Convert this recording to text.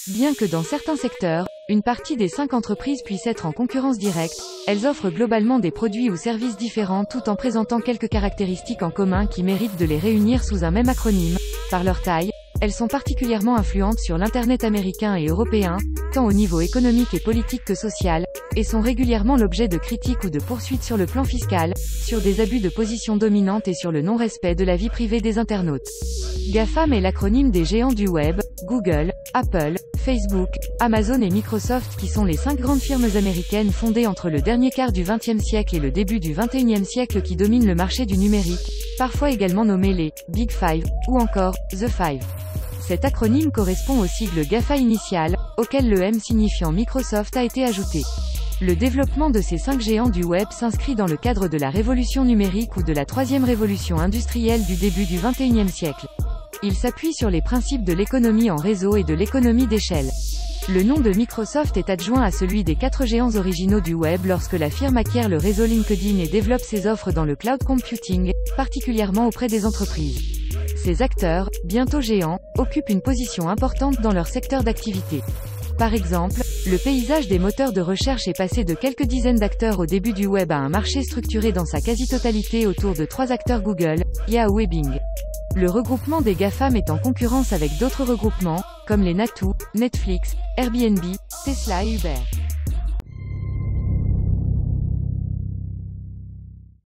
Bien que dans certains secteurs, une partie des 5 entreprises puisse être en concurrence directe, elles offrent globalement des produits ou services différents tout en présentant quelques caractéristiques en commun qui méritent de les réunir sous un même acronyme. Par leur taille, elles sont particulièrement influentes sur l'Internet américain et européen, tant au niveau économique et politique que social, et sont régulièrement l'objet de critiques ou de poursuites sur le plan fiscal, sur des abus de position dominante et sur le non-respect de la vie privée des internautes. GAFAM est l'acronyme des géants du web, Google, Apple, Facebook, Amazon et Microsoft qui sont les 5 grandes firmes américaines fondées entre le dernier quart du XXe siècle et le début du XXIe siècle qui dominent le marché du numérique, parfois également nommés les Big Five, ou encore The Five. Cet acronyme correspond au sigle GAFA initial, auquel le M signifiant Microsoft a été ajouté. Le développement de ces 5 géants du web s'inscrit dans le cadre de la révolution numérique ou de la troisième révolution industrielle du début du XXIe siècle. Il s'appuie sur les principes de l'économie en réseau et de l'économie d'échelle. Le nom de Microsoft est adjoint à celui des 4 géants originaux du web lorsque la firme acquiert le réseau LinkedIn et développe ses offres dans le cloud computing, particulièrement auprès des entreprises. Ces acteurs, bientôt géants, occupent une position importante dans leur secteur d'activité. Par exemple, le paysage des moteurs de recherche est passé de quelques dizaines d'acteurs au début du web à un marché structuré dans sa quasi-totalité autour de 3 acteurs Google, Yahoo et Bing. Le regroupement des GAFAM est en concurrence avec d'autres regroupements, comme les Natu, Netflix, Airbnb, Tesla et Uber.